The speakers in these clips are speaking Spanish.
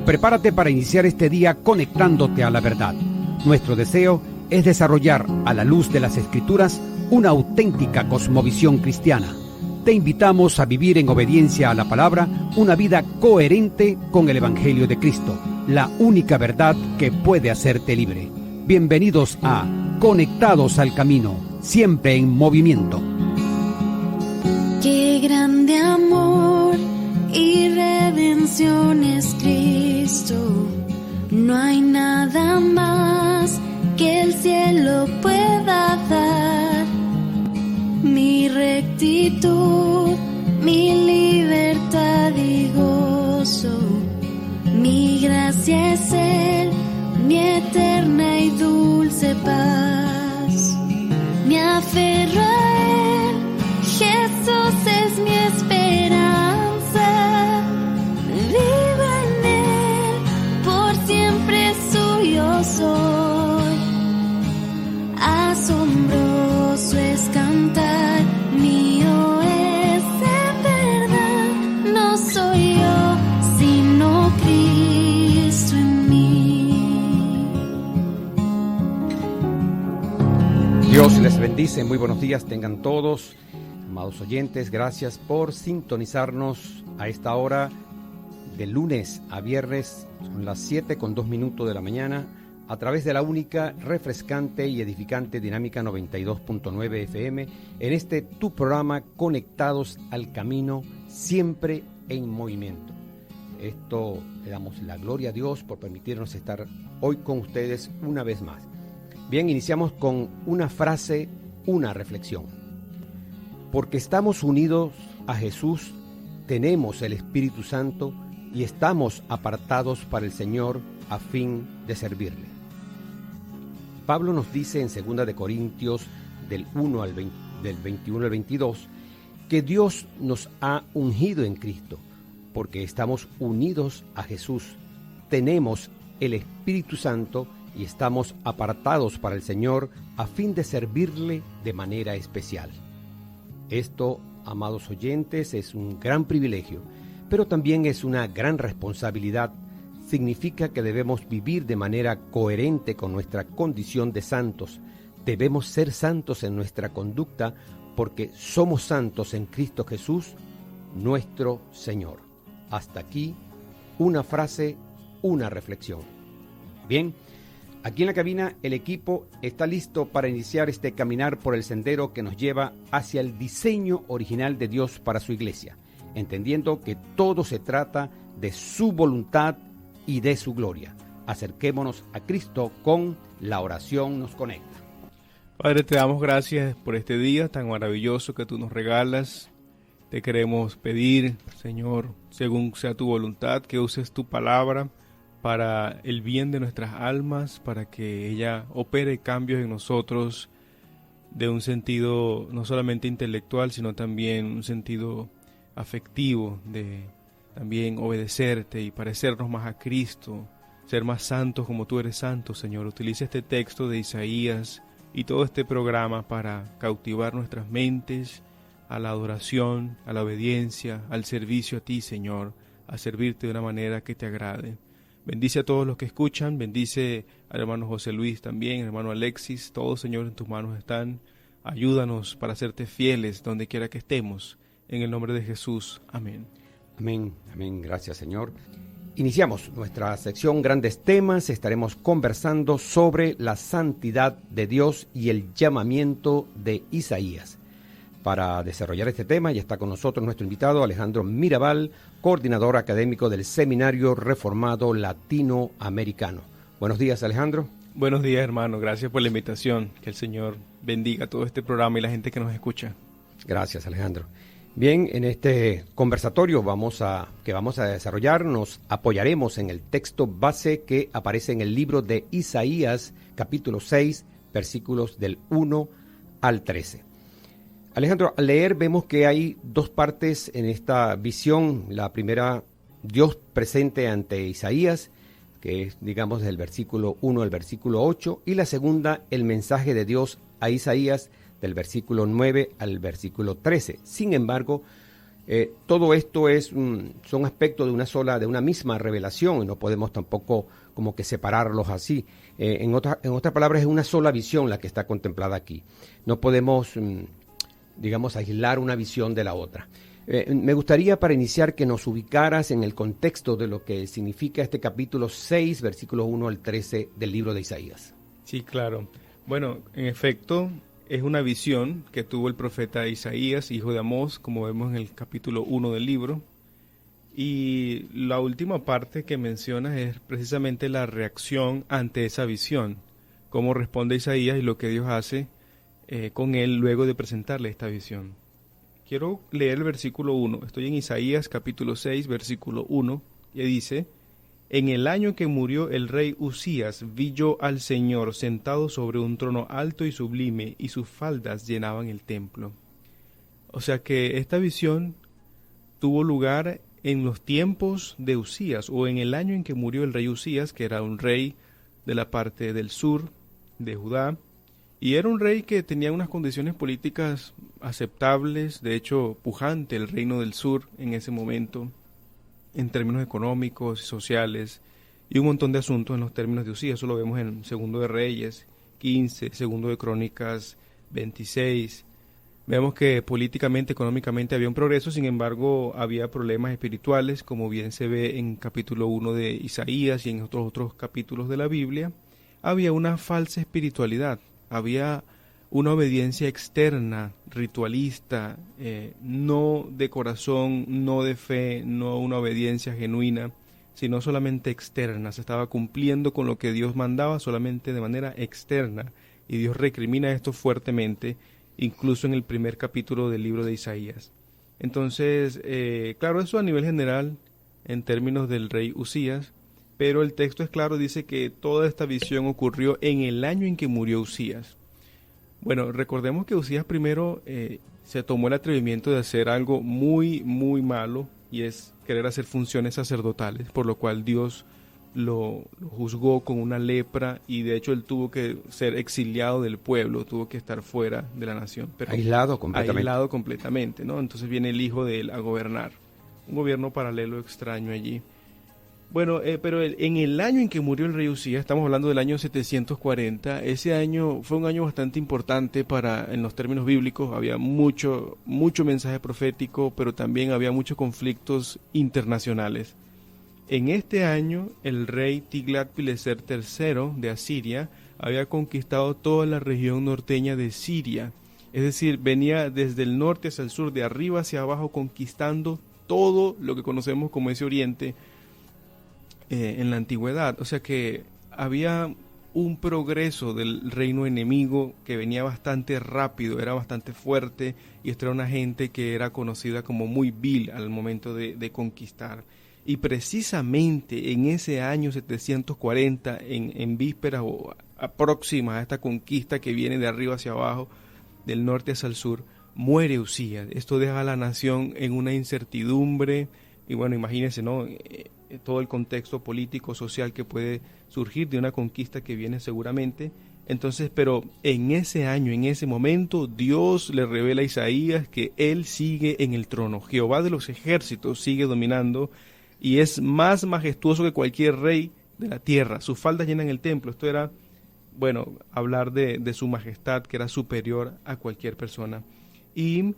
Prepárate para iniciar este día conectándote a la verdad. Nuestro deseo es desarrollar, a la luz de las Escrituras, una auténtica cosmovisión cristiana. Te invitamos a vivir en obediencia a la palabra una vida coherente con el Evangelio de Cristo, la única verdad que puede hacerte libre. Bienvenidos a Conectados al Camino, siempre en movimiento. Qué grande amor y redención es Cristo. No hay nada más que el cielo pueda dar. Mi rectitud, mi libertad y gozo, mi gracia es Él, mi eterna y dulce paz. Me aferro a Él, Jesús es mi esperanza. Vivo en Él, por siempre suyo soy. Asombroso es cantar, mío es en verdad. No soy yo, sino Cristo en mí. Dios les bendice, muy buenos días tengan todos. Amados oyentes, gracias por sintonizarnos a esta hora de lunes a viernes, son las 7:02 de la mañana, a través de la única, refrescante y edificante Dinámica 92.9 FM, en este tu programa Conectados al Camino, siempre en movimiento. Esto le damos la gloria a Dios por permitirnos estar hoy con ustedes una vez más. Bien, iniciamos con una frase, una reflexión. Porque estamos unidos a Jesús, tenemos el Espíritu Santo y estamos apartados para el Señor a fin de servirle. Pablo nos dice en 2 de Corintios del 21 al 22 que Dios nos ha ungido en Cristo, porque estamos unidos a Jesús, tenemos el Espíritu Santo y estamos apartados para el Señor a fin de servirle de manera especial. Esto, amados oyentes, es un gran privilegio, pero también es una gran responsabilidad. Significa que debemos vivir de manera coherente con nuestra condición de santos. Debemos ser santos en nuestra conducta porque somos santos en Cristo Jesús, nuestro Señor. Hasta aquí, una frase, una reflexión. Bien, aquí en la cabina el equipo está listo para iniciar este caminar por el sendero que nos lleva hacia el diseño original de Dios para su iglesia, entendiendo que todo se trata de su voluntad y de su gloria. Acerquémonos a Cristo con la oración nos conecta. Padre, te damos gracias por este día tan maravilloso que tú nos regalas. Te queremos pedir, Señor, según sea tu voluntad, que uses tu palabra para el bien de nuestras almas, para que ella opere cambios en nosotros de un sentido no solamente intelectual, sino también un sentido afectivo, de también obedecerte y parecernos más a Cristo, ser más santos como tú eres santo, Señor. Utiliza este texto de Isaías y todo este programa para cautivar nuestras mentes a la adoración, a la obediencia, al servicio a ti, Señor, a servirte de una manera que te agrade. Bendice a todos los que escuchan, bendice al hermano José Luis también, al hermano Alexis, todos, Señor, en tus manos están. Ayúdanos para serte fieles donde quiera que estemos, en el nombre de Jesús. Amén. Amén, amén, gracias Señor. Iniciamos nuestra sección Grandes Temas, estaremos conversando sobre la santidad de Dios y el llamamiento de Isaías. Para desarrollar este tema ya está con nosotros nuestro invitado Alejandro Mirabal, coordinador académico del Seminario Reformado Latinoamericano. Buenos días, Alejandro. Buenos días, hermano, gracias por la invitación, que el Señor bendiga todo este programa y la gente que nos escucha. Gracias, Alejandro. Bien, en este conversatorio que vamos a desarrollar, nos apoyaremos en el texto base que aparece en el libro de Isaías, capítulo 6, versículos del 1 al 13. Alejandro, al leer vemos que hay dos partes en esta visión. La primera, Dios presente ante Isaías, que es, digamos, del versículo 1 al versículo 8, y la segunda, el mensaje de Dios a Isaías, del versículo 9 al versículo 13. Sin embargo, Todo esto son aspectos de una misma revelación, y no podemos tampoco como que separarlos así. En otras palabras, es una sola visión la que está contemplada aquí. No podemos, digamos, aislar una visión de la otra. Me gustaría, para iniciar, que nos ubicaras en el contexto de lo que significa este capítulo 6, versículos 1 al 13 del libro de Isaías. Sí, claro. Bueno, en efecto, es una visión que tuvo el profeta Isaías, hijo de Amós, como vemos en el capítulo 1 del libro. Y la última parte que menciona es precisamente la reacción ante esa visión, cómo responde Isaías y lo que Dios hace con él luego de presentarle esta visión. Quiero leer el versículo 1. Estoy en Isaías capítulo 6, versículo 1, y dice: En el año que murió el rey Usías, vi yo al Señor sentado sobre un trono alto y sublime, y sus faldas llenaban el templo. O sea que esta visión tuvo lugar en los tiempos de Usías, o en el año en que murió el rey Usías, que era un rey de la parte del sur de Judá, y era un rey que tenía unas condiciones políticas aceptables, de hecho pujante el reino del sur en ese momento, en términos económicos y sociales, y un montón de asuntos en los términos de Usías. Eso lo vemos en Segundo de Reyes 15, Segundo de Crónicas 26. Vemos que políticamente, económicamente había un progreso, sin embargo había problemas espirituales, como bien se ve en capítulo 1 de Isaías y en otros capítulos de la Biblia. Había una falsa espiritualidad, había una obediencia externa, ritualista, no de corazón, no de fe, no una obediencia genuina, sino solamente externa. Se estaba cumpliendo con lo que Dios mandaba solamente de manera externa, y Dios recrimina esto fuertemente, incluso en el primer capítulo del libro de Isaías. Entonces, claro, eso a nivel general, en términos del rey Usías, pero el texto es claro, dice que toda esta visión ocurrió en el año en que murió Usías. Bueno, recordemos que Usías primero se tomó el atrevimiento de hacer algo muy, muy malo, y es querer hacer funciones sacerdotales, por lo cual Dios lo juzgó con una lepra, y de hecho él tuvo que ser exiliado del pueblo, tuvo que estar fuera de la nación. Pero aislado completamente, ¿no? Entonces viene el hijo de él a gobernar, un gobierno paralelo extraño allí. Bueno, pero en el año en que murió el rey Usías, estamos hablando del año 740, ese año fue un año bastante importante en los términos bíblicos. Había mucho mensaje profético, pero también había muchos conflictos internacionales. En este año, el rey Tiglat-Pileser III de Asiria había conquistado toda la región norteña de Siria. Es decir, venía desde el norte hacia el sur, de arriba hacia abajo, conquistando todo lo que conocemos como ese oriente en la antigüedad. O sea que había un progreso del reino enemigo que venía bastante rápido, era bastante fuerte, y esta era una gente que era conocida como muy vil al momento de conquistar. Y precisamente en ese año 740, en vísperas o próximas a esta conquista que viene de arriba hacia abajo, del norte hacia el sur, muere Usías. Esto deja a la nación en una incertidumbre, y bueno, imagínense, ¿no? Todo el contexto político, social que puede surgir de una conquista que viene seguramente. Entonces, pero en ese año, en ese momento, Dios le revela a Isaías que él sigue en el trono. Jehová de los ejércitos sigue dominando, y es más majestuoso que cualquier rey de la tierra. Sus faldas llenan el templo. Esto era, bueno, hablar de su majestad, que era superior a cualquier persona. Y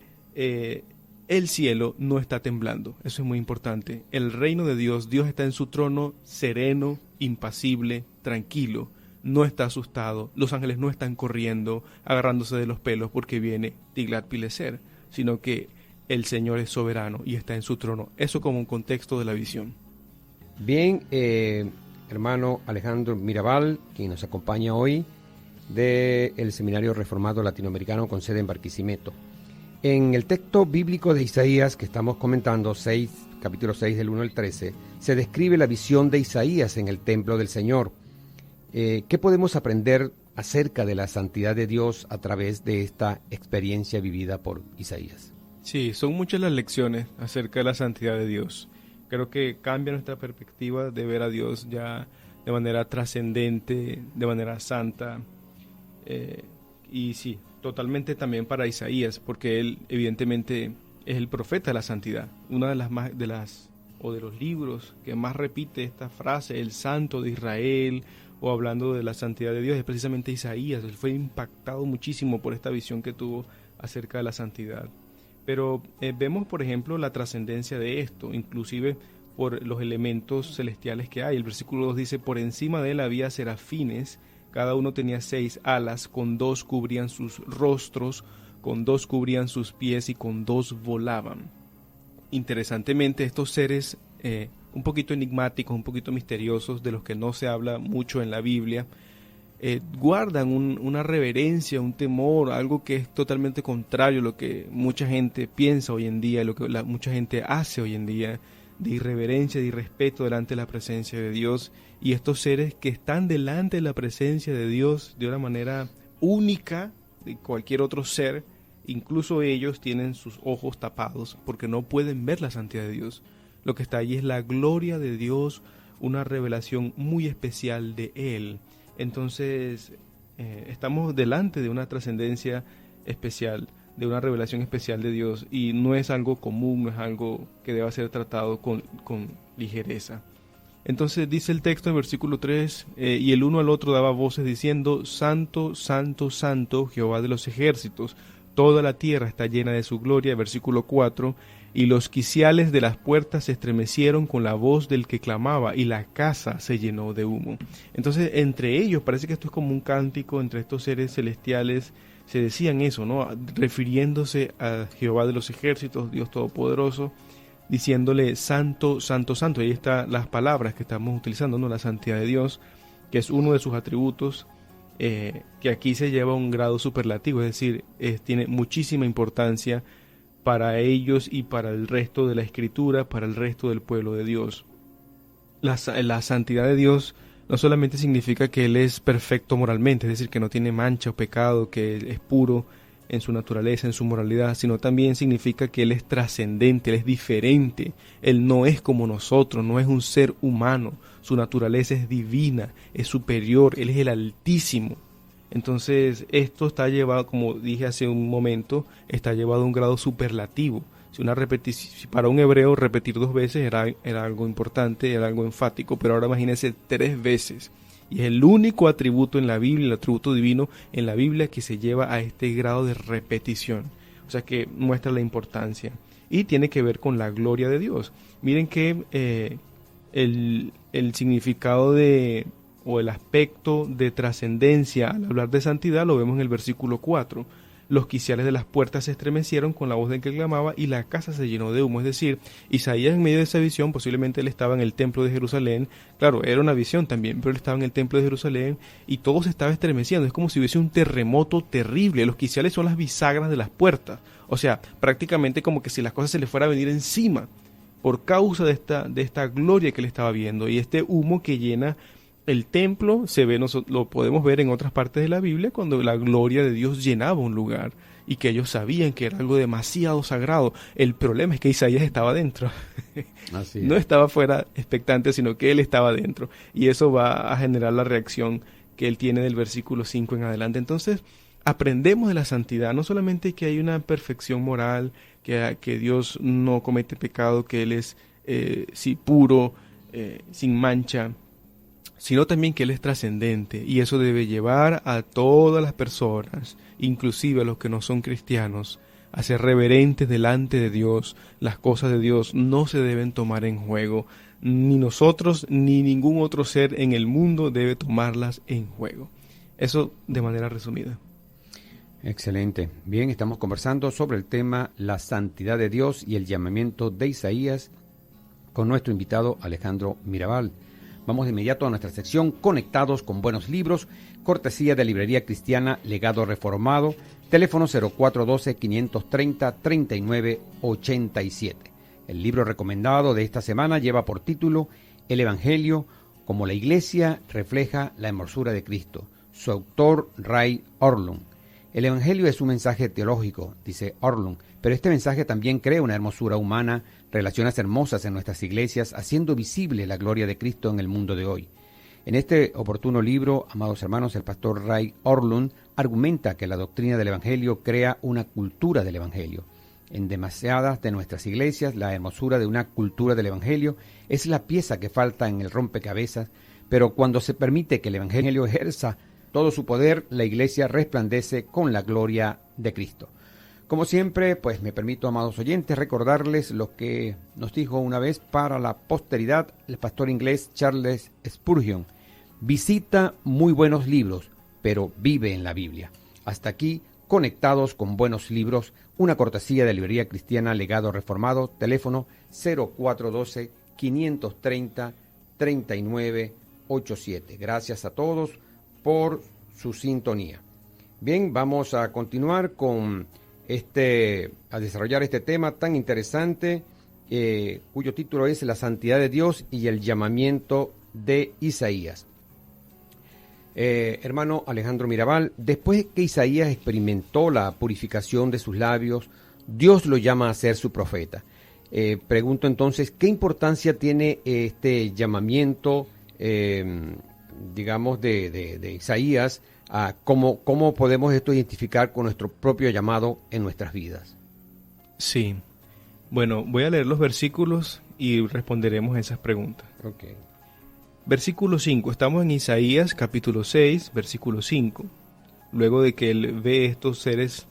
el cielo no está temblando. Eso es muy importante. El reino de Dios, Dios está en su trono sereno, impasible, tranquilo. No está asustado. Los ángeles no están corriendo, agarrándose de los pelos porque viene Tiglat-Pileser, sino que el Señor es soberano y está en su trono. Eso como un contexto de la visión. Bien, hermano Alejandro Mirabal, quien nos acompaña hoy del Seminario Reformado Latinoamericano con sede en Barquisimeto. En el texto bíblico de Isaías que estamos comentando, capítulo 6 del 1 al 13, se describe la visión de Isaías en el templo del Señor. ¿Qué podemos aprender acerca de la santidad de Dios a través de esta experiencia vivida por Isaías? Sí, son muchas las lecciones acerca de la santidad de Dios. Creo que cambia nuestra perspectiva de ver a Dios ya de manera trascendente, de manera santa. Y sí, totalmente también para Isaías, porque él evidentemente es el profeta de la santidad. Una de de los libros que más repite esta frase, el santo de Israel, o hablando de la santidad de Dios, es precisamente Isaías. Él fue impactado muchísimo por esta visión que tuvo acerca de la santidad. Pero vemos, por ejemplo, la trascendencia de esto, inclusive por los elementos celestiales que hay. El versículo 2 dice: por encima de él había serafines, cada uno tenía 6 alas, con 2 cubrían sus rostros, con 2 cubrían sus pies y con 2 volaban. Interesantemente, estos seres un poquito enigmáticos, un poquito misteriosos, de los que no se habla mucho en la Biblia, guardan una reverencia, un temor, algo que es totalmente contrario a lo que mucha gente piensa hoy en día, lo que mucha gente hace hoy en día, de irreverencia, de irrespeto delante de la presencia de Dios. Y estos seres que están delante de la presencia de Dios de una manera única de cualquier otro ser, incluso ellos tienen sus ojos tapados porque no pueden ver la santidad de Dios. Lo que está allí es la gloria de Dios, una revelación muy especial de Él. Entonces, estamos delante de una trascendencia especial, de una revelación especial de Dios, y no es algo común, no es algo que deba ser tratado con ligereza. Entonces dice el texto en versículo 3, y el uno al otro daba voces diciendo: Santo, Santo, Santo, Jehová de los ejércitos, toda la tierra está llena de su gloria. Versículo 4, y los quiciales de las puertas se estremecieron con la voz del que clamaba, y la casa se llenó de humo. Entonces, entre ellos, parece que esto es como un cántico entre estos seres celestiales, se decían eso, ¿no? Refiriéndose a Jehová de los ejércitos, Dios Todopoderoso, diciéndole: Santo, Santo, Santo. Y ahí están las palabras que estamos utilizando, ¿no? La santidad de Dios, que es uno de sus atributos, que aquí se lleva a un grado superlativo, es decir, tiene muchísima importancia para ellos y para el resto de la Escritura, para el resto del pueblo de Dios. La santidad de Dios no solamente significa que Él es perfecto moralmente, es decir, que no tiene mancha o pecado, que Él es puro en su naturaleza, en su moralidad, sino también significa que Él es trascendente, Él es diferente, Él no es como nosotros, no es un ser humano, su naturaleza es divina, es superior, Él es el Altísimo. Entonces esto está llevado, como dije hace un momento, está llevado a un grado superlativo. Si para un hebreo repetir 2 veces era algo importante, era algo enfático, pero ahora imagínense 3 veces. Y es el único atributo en la Biblia, el atributo divino en la Biblia, que se lleva a este grado de repetición. O sea, que muestra la importancia. Y tiene que ver con la gloria de Dios. Miren que el significado o el aspecto de trascendencia al hablar de santidad lo vemos en el versículo 4. Los quiciales de las puertas se estremecieron con la voz del que clamaba, y la casa se llenó de humo. Es decir, Isaías, en medio de esa visión, posiblemente él estaba en el templo de Jerusalén. Claro, era una visión también, pero él estaba en el templo de Jerusalén y todo se estaba estremeciendo. Es como si hubiese un terremoto terrible. Los quiciales son las bisagras de las puertas. O sea, prácticamente como que si las cosas se le fuera a venir encima por causa de esta gloria que él estaba viendo. Y este humo que llena el templo se ve, lo podemos ver en otras partes de la Biblia, cuando la gloria de Dios llenaba un lugar y que ellos sabían que era algo demasiado sagrado. El problema es que Isaías estaba dentro. No estaba fuera expectante, sino que él estaba dentro. Y eso va a generar la reacción que él tiene del versículo 5 en adelante. Entonces, aprendemos de la santidad, no solamente que hay una perfección moral, que Dios no comete pecado, que Él es puro, sin mancha, sino también que Él es trascendente, y eso debe llevar a todas las personas, inclusive a los que no son cristianos, a ser reverentes delante de Dios. Las cosas de Dios no se deben tomar en juego, ni nosotros ni ningún otro ser en el mundo debe tomarlas en juego. Eso de manera resumida. Excelente. Bien, estamos conversando sobre el tema la santidad de Dios y el llamamiento de Isaías con nuestro invitado Alejandro Mirabal. Vamos de inmediato a nuestra sección Conectados con Buenos Libros, cortesía de Librería Cristiana Legado Reformado, teléfono 0412-530-3987. El libro recomendado de esta semana lleva por título El Evangelio como la Iglesia refleja la hermosura de Cristo. Su autor, Ray Ortlund. El Evangelio es un mensaje teológico, dice Ortlund, pero este mensaje también crea una hermosura humana, relaciones hermosas en nuestras iglesias, haciendo visible la gloria de Cristo en el mundo de hoy. En este oportuno libro, amados hermanos, el pastor Ray Ortlund argumenta que la doctrina del Evangelio crea una cultura del Evangelio. En demasiadas de nuestras iglesias, la hermosura de una cultura del Evangelio es la pieza que falta en el rompecabezas, pero cuando se permite que el Evangelio ejerza todo su poder, la iglesia resplandece con la gloria de Cristo. Como siempre, pues me permito, amados oyentes, recordarles lo que nos dijo una vez para la posteridad el pastor inglés Charles Spurgeon: visita muy buenos libros, pero vive en la Biblia. Hasta aquí, Conectados con Buenos Libros, una cortesía de Librería Cristiana Legado Reformado, teléfono 0412-530-3987. Gracias a todos por su sintonía. Bien, vamos a continuar con a desarrollar este tema tan interesante, cuyo título es La santidad de Dios y el llamamiento de Isaías. Hermano Alejandro Mirabal, después que Isaías experimentó la purificación de sus labios, Dios lo llama a ser su profeta. Pregunto entonces, ¿qué importancia tiene este llamamiento, digamos, de Isaías? ¿Cómo podemos esto identificar con nuestro propio llamado en nuestras vidas? Sí. Bueno, voy a leer los versículos y responderemos esas preguntas. Okay. Versículo 5. Estamos en Isaías capítulo 6, versículo 5. Luego de que él ve estos seres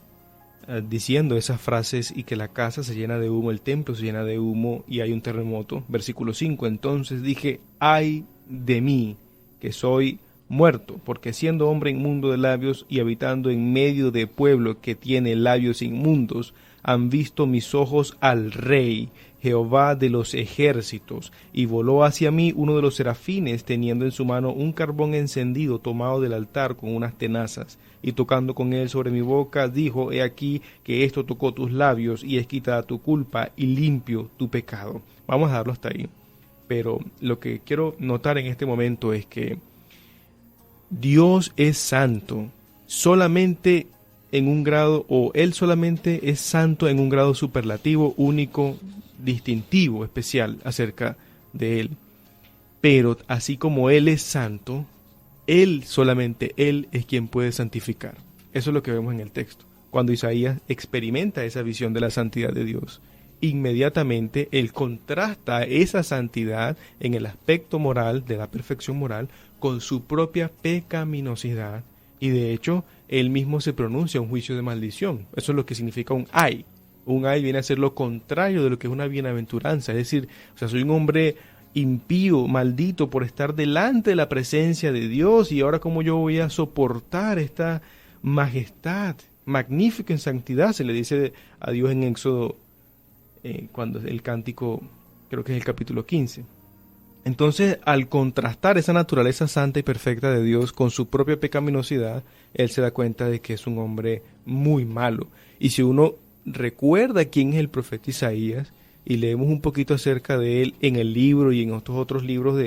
diciendo esas frases y que la casa se llena de humo, el templo se llena de humo y hay un terremoto. Versículo 5. Entonces dije, ay de mí, que soy muerto, porque siendo hombre inmundo de labios y habitando en medio de pueblo que tiene labios inmundos, han visto mis ojos al Rey, Jehová de los ejércitos, y voló hacia mí uno de los serafines, teniendo en su mano un carbón encendido tomado del altar con unas tenazas, y tocando con él sobre mi boca, dijo, he aquí que esto tocó tus labios, y es quitada tu culpa, y limpio tu pecado. Vamos a darlo hasta ahí. Pero lo que quiero notar en este momento es que Dios es santo solamente en un grado, o Él solamente es santo en un grado superlativo, único, distintivo, especial acerca de Él. Pero así como Él es santo, Él, solamente Él es quien puede santificar. Eso es lo que vemos en el texto. Cuando Isaías experimenta esa visión de la santidad de Dios, inmediatamente Él contrasta esa santidad en el aspecto moral, de la perfección moral, con su propia pecaminosidad. Y de hecho, Él mismo se pronuncia un juicio de maldición. Eso es lo que significa un ay. Un ay viene a ser lo contrario de lo que es una bienaventuranza. Es decir, soy un hombre impío, maldito por estar delante de la presencia de Dios, y ahora cómo yo voy a soportar esta majestad magnífica en santidad. Se le dice a Dios en Éxodo, cuando el cántico, creo que es el capítulo 15. Entonces, al contrastar esa naturaleza santa y perfecta de Dios con su propia pecaminosidad, Él se da cuenta de que es un hombre muy malo. Y si uno recuerda quién es el profeta Isaías, y leemos un poquito acerca de él en el libro y en estos otros libros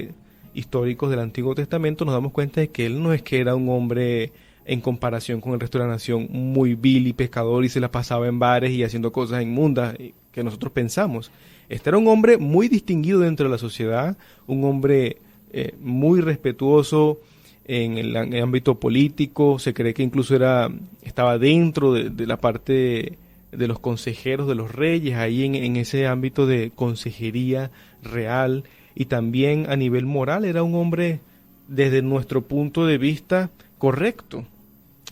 históricos del Antiguo Testamento, nos damos cuenta de que él no es que era un hombre, en comparación con el resto de la nación, muy vil y pecador y se la pasaba en bares y haciendo cosas inmundas que nosotros pensamos. Este era un hombre muy distinguido dentro de la sociedad, un hombre muy respetuoso en el ámbito político. Se cree que incluso estaba dentro de la parte de los consejeros de los reyes, ahí en ese ámbito de consejería real. Y también a nivel moral era un hombre, desde nuestro punto de vista, correcto.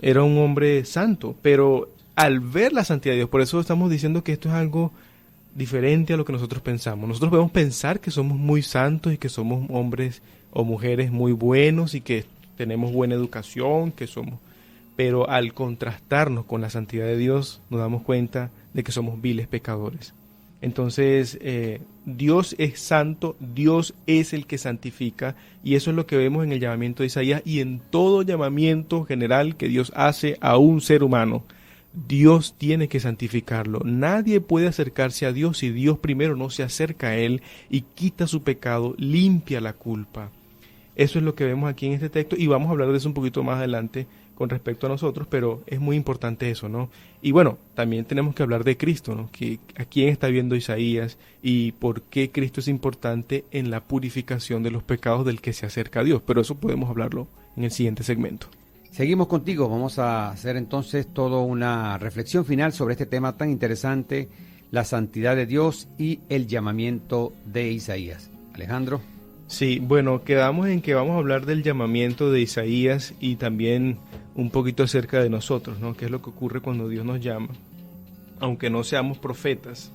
Era un hombre santo, pero al ver la santidad de Dios, por eso estamos diciendo que esto es algo diferente a lo que nosotros pensamos. Nosotros podemos pensar que somos muy santos y que somos hombres o mujeres muy buenos y que tenemos buena educación, pero al contrastarnos con la santidad de Dios nos damos cuenta de que somos viles pecadores. Entonces, Dios es santo, Dios es el que santifica, y eso es lo que vemos en el llamamiento de Isaías y en todo llamamiento general que Dios hace a un ser humano. Dios tiene que santificarlo. Nadie puede acercarse a Dios si Dios primero no se acerca a Él y quita su pecado, limpia la culpa. Eso es lo que vemos aquí en este texto, y vamos a hablar de eso un poquito más adelante con respecto a nosotros, pero es muy importante eso, ¿no? Y bueno, también tenemos que hablar de Cristo, ¿no? ¿A quién está viendo Isaías y por qué Cristo es importante en la purificación de los pecados del que se acerca a Dios? Pero eso podemos hablarlo en el siguiente segmento. Seguimos contigo, vamos a hacer entonces toda una reflexión final sobre este tema tan interesante, la santidad de Dios y el llamamiento de Isaías. Alejandro. Sí, bueno, quedamos en que vamos a hablar del llamamiento de Isaías y también un poquito acerca de nosotros, ¿no? ¿Qué es lo que ocurre cuando Dios nos llama? Aunque no seamos profetas,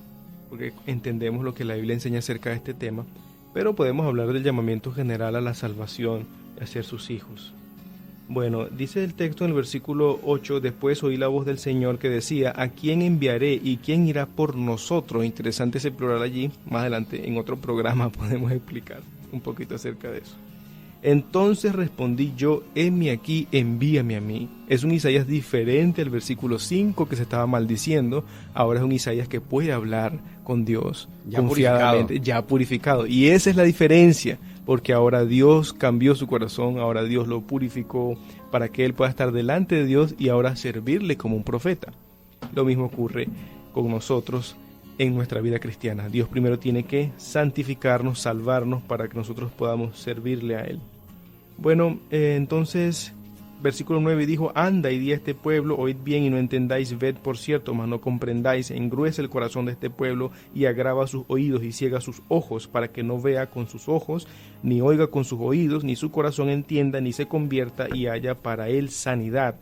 porque entendemos lo que la Biblia enseña acerca de este tema, pero podemos hablar del llamamiento general a la salvación y a ser sus hijos. Bueno, dice el texto en el versículo 8, después oí la voz del Señor que decía, ¿a quién enviaré y quién irá por nosotros? Interesante ese plural allí, más adelante en otro programa podemos explicar un poquito acerca de eso. Entonces respondí yo, heme aquí, envíame a mí. Es un Isaías diferente al versículo 5 que se estaba maldiciendo. Ahora es un Isaías que puede hablar con Dios ya confiadamente, purificado. ya purificado. Y esa es la diferencia, porque ahora Dios cambió su corazón, ahora Dios lo purificó para que él pueda estar delante de Dios y ahora servirle como un profeta. Lo mismo ocurre con nosotros en nuestra vida cristiana. Dios primero tiene que santificarnos, salvarnos para que nosotros podamos servirle a Él. Bueno, entonces, versículo 9 dijo, anda y di a este pueblo, oíd bien y no entendáis, ved por cierto, mas no comprendáis, engruece el corazón de este pueblo y agrava sus oídos y ciega sus ojos para que no vea con sus ojos, ni oiga con sus oídos, ni su corazón entienda, ni se convierta y haya para él sanidad.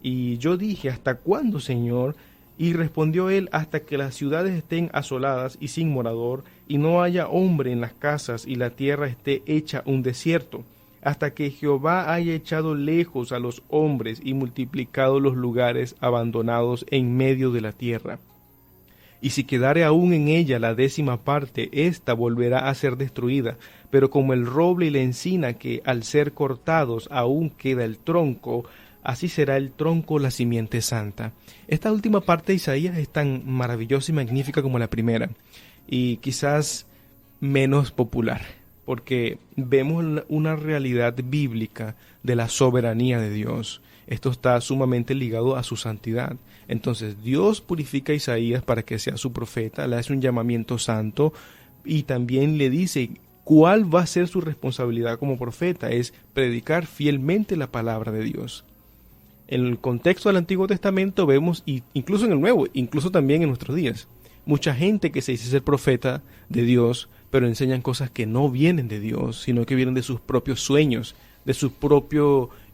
Y yo dije, ¿hasta cuándo, Señor? Y respondió él, hasta que las ciudades estén asoladas y sin morador, y no haya hombre en las casas, y la tierra esté hecha un desierto, hasta que Jehová haya echado lejos a los hombres y multiplicado los lugares abandonados en medio de la tierra. Y si quedare aún en ella la 10ª parte, ésta volverá a ser destruida, pero como el roble y la encina que al ser cortados aún queda el tronco, así será el tronco la simiente santa. Esta última parte de Isaías es tan maravillosa y magnífica como la primera, y quizás menos popular, porque vemos una realidad bíblica de la soberanía de Dios. Esto está sumamente ligado a su santidad. Entonces Dios purifica a Isaías para que sea su profeta, le hace un llamamiento santo y también le dice cuál va a ser su responsabilidad como profeta, es predicar fielmente la palabra de Dios. En el contexto del Antiguo Testamento vemos, incluso en el Nuevo, incluso también en nuestros días, mucha gente que se dice ser profeta de Dios, pero enseñan cosas que no vienen de Dios, sino que vienen de sus propios sueños, de su propia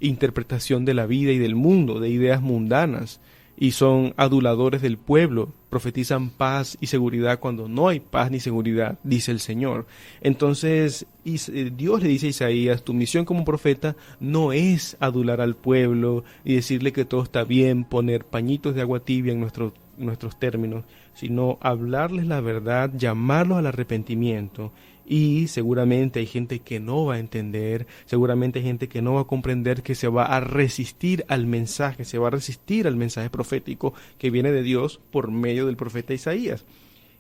interpretación de la vida y del mundo, de ideas mundanas, y son aduladores del pueblo, profetizan paz y seguridad cuando no hay paz ni seguridad, dice el Señor. Entonces Dios le dice a Isaías, tu misión como profeta no es adular al pueblo y decirle que todo está bien, poner pañitos de agua tibia en nuestros términos, sino hablarles la verdad, llamarlos al arrepentimiento. Y seguramente hay gente que no va a entender, seguramente hay gente que no va a comprender, que se va a resistir al mensaje, se va a resistir al mensaje profético que viene de Dios por medio del profeta Isaías.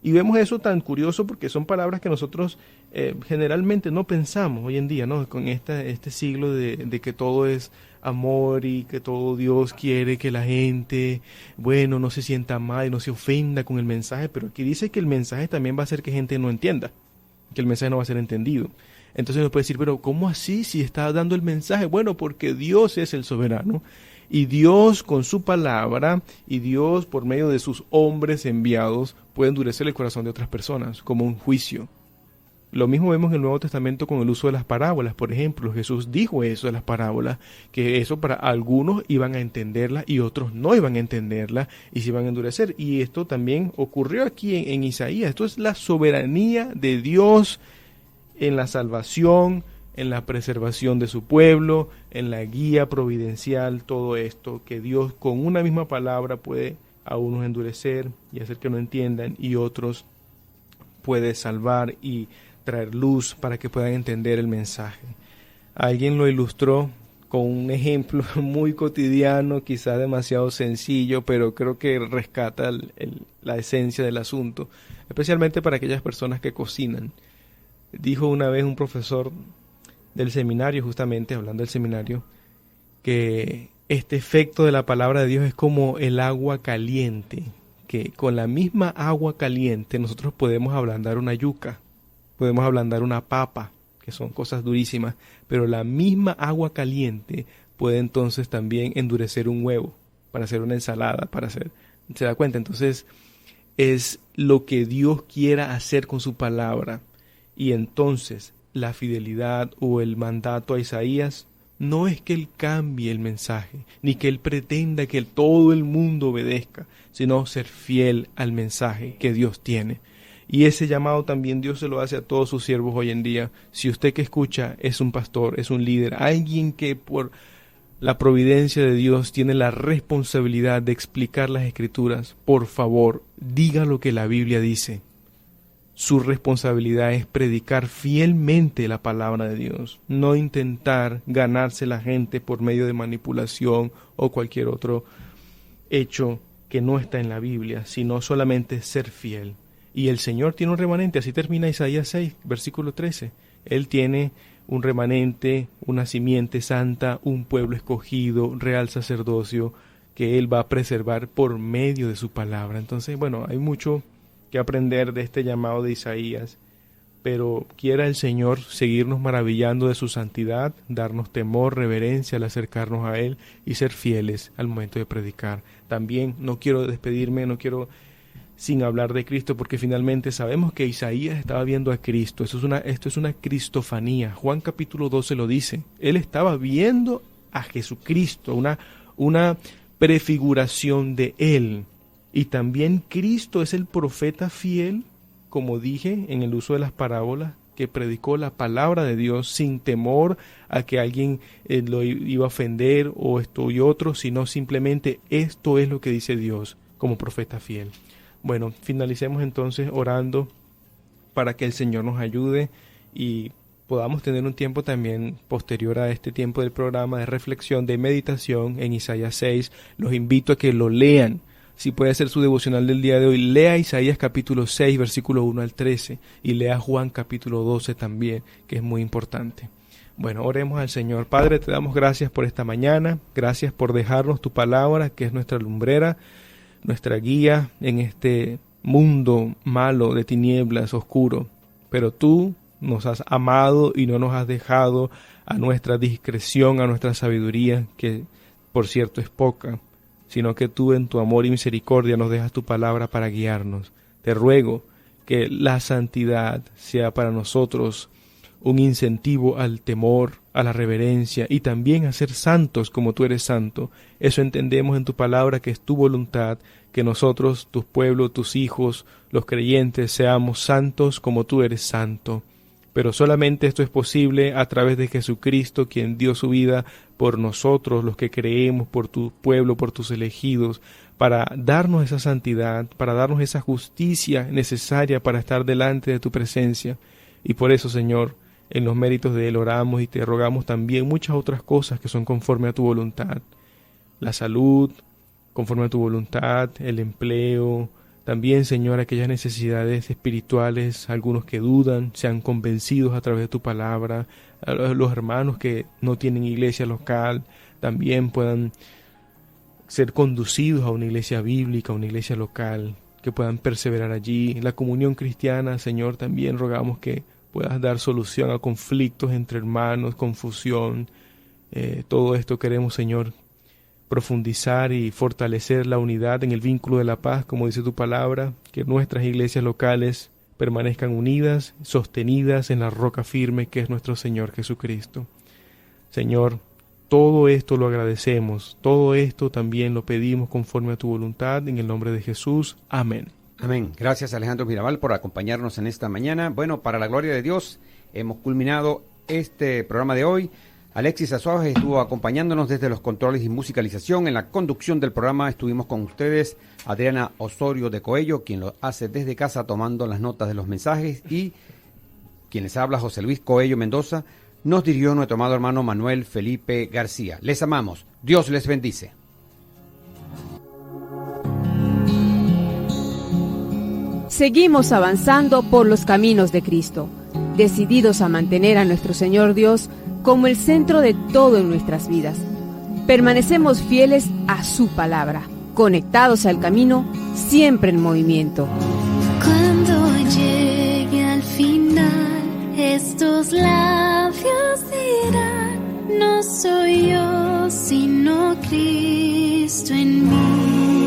Y vemos eso tan curioso porque son palabras que nosotros generalmente no pensamos hoy en día, ¿no? Con este siglo de que todo es amor y que todo Dios quiere que la gente, bueno, no se sienta mal y no se ofenda con el mensaje, pero aquí dice que el mensaje también va a hacer que gente no entienda, que el mensaje no va a ser entendido. Entonces uno puede decir, pero ¿cómo así si está dando el mensaje? Bueno, porque Dios es el soberano y Dios con su palabra y Dios por medio de sus hombres enviados puede endurecer el corazón de otras personas como un juicio. Lo mismo vemos en el Nuevo Testamento con el uso de las parábolas. Por ejemplo, Jesús dijo eso de las parábolas, que eso para algunos iban a entenderla y otros no iban a entenderla y se iban a endurecer. Y esto también ocurrió aquí en Isaías. Esto es la soberanía de Dios en la salvación, en la preservación de su pueblo, en la guía providencial, todo esto, que Dios con una misma palabra puede a unos endurecer y hacer que no entiendan y otros puede salvar y traer luz para que puedan entender el mensaje. Alguien lo ilustró con un ejemplo muy cotidiano, quizás demasiado sencillo, pero creo que rescata la esencia del asunto, especialmente para aquellas personas que cocinan. Dijo una vez un profesor del seminario, justamente hablando del seminario, que este efecto de la palabra de Dios es como el agua caliente, que con la misma agua caliente nosotros podemos ablandar una yuca, podemos ablandar una papa, que son cosas durísimas, pero la misma agua caliente puede entonces también endurecer un huevo para hacer una ensalada, para hacer, ¿se da cuenta? Entonces, es lo que Dios quiera hacer con su palabra. Y entonces la fidelidad o el mandato a Isaías no es que él cambie el mensaje, ni que él pretenda que todo el mundo obedezca, sino ser fiel al mensaje que Dios tiene. Y ese llamado también Dios se lo hace a todos sus siervos hoy en día. Si usted que escucha es un pastor, es un líder, alguien que por la providencia de Dios tiene la responsabilidad de explicar las Escrituras, por favor, diga lo que la Biblia dice. Su responsabilidad es predicar fielmente la palabra de Dios, no intentar ganarse la gente por medio de manipulación o cualquier otro hecho que no está en la Biblia, sino solamente ser fiel. Y el Señor tiene un remanente, así termina Isaías 6, versículo 13. Él tiene un remanente, una simiente santa, un pueblo escogido, real sacerdocio, que Él va a preservar por medio de su palabra. Entonces, bueno, hay mucho que aprender de este llamado de Isaías, pero quiera el Señor seguirnos maravillando de su santidad, darnos temor, reverencia al acercarnos a Él y ser fieles al momento de predicar. También no quiero despedirme, no quiero sin hablar de Cristo, porque finalmente sabemos que Isaías estaba viendo a Cristo. Esto es una cristofanía. Juan capítulo 12 lo dice. Él estaba viendo a Jesucristo, una prefiguración de Él. Y también Cristo es el profeta fiel, como dije en el uso de las parábolas, que predicó la palabra de Dios sin temor a que alguien lo iba a ofender o esto y otro, sino simplemente esto es lo que dice Dios como profeta fiel. Bueno, finalicemos entonces orando para que el Señor nos ayude y podamos tener un tiempo también posterior a este tiempo del programa de reflexión, de meditación en Isaías 6. Los invito a que lo lean. Si puede hacer su devocional del día de hoy, lea Isaías capítulo 6, versículo 1 al 13, y lea Juan capítulo 12 también, que es muy importante. Bueno, oremos al Señor. Padre, te damos gracias por esta mañana, gracias por dejarnos tu palabra, que es nuestra lumbrera, nuestra guía en este mundo malo de tinieblas, oscuro. Pero tú nos has amado y no nos has dejado a nuestra discreción, a nuestra sabiduría, que por cierto es poca, sino que tú en tu amor y misericordia nos dejas tu palabra para guiarnos. Te ruego que la santidad sea para nosotros un incentivo al temor, a la reverencia y también a ser santos como tú eres santo. Eso entendemos en tu palabra, que es tu voluntad, que nosotros, tu pueblo, tus hijos, los creyentes, seamos santos como tú eres santo. Pero solamente esto es posible a través de Jesucristo, quien dio su vida por nosotros, los que creemos, por tu pueblo, por tus elegidos, para darnos esa santidad, para darnos esa justicia necesaria para estar delante de tu presencia. Y por eso, Señor, en los méritos de Él oramos y te rogamos también muchas otras cosas que son conforme a tu voluntad. La salud, conforme a tu voluntad, el empleo. También, Señor, aquellas necesidades espirituales, algunos que dudan, sean convencidos a través de tu palabra, los hermanos que no tienen iglesia local, también puedan ser conducidos a una iglesia bíblica, a una iglesia local, que puedan perseverar allí. La comunión cristiana, Señor, también rogamos que puedas dar solución a conflictos entre hermanos, confusión. Todo esto queremos, Señor, profundizar y fortalecer la unidad en el vínculo de la paz, como dice tu palabra, que nuestras iglesias locales permanezcan unidas, sostenidas en la roca firme que es nuestro Señor Jesucristo. Señor, todo esto lo agradecemos, todo esto también lo pedimos conforme a tu voluntad, en el nombre de Jesús. Amén. Amén. Gracias, Alejandro Mirabal, por acompañarnos en esta mañana. Bueno, para la gloria de Dios, hemos culminado este programa de hoy. Alexis Azuaje estuvo acompañándonos desde los controles y musicalización. En la conducción del programa estuvimos con ustedes Adriana Osorio de Coello, quien lo hace desde casa tomando las notas de los mensajes, y quien les habla, José Luis Coello Mendoza. Nos dirigió nuestro amado hermano Manuel Felipe García. Les amamos. Dios les bendice. Seguimos avanzando por los caminos de Cristo, decididos a mantener a nuestro Señor Dios como el centro de todo en nuestras vidas. Permanecemos fieles a su palabra, conectados al camino, siempre en movimiento. Cuando llegue al final, estos labios dirán: no soy yo, sino Cristo en mí.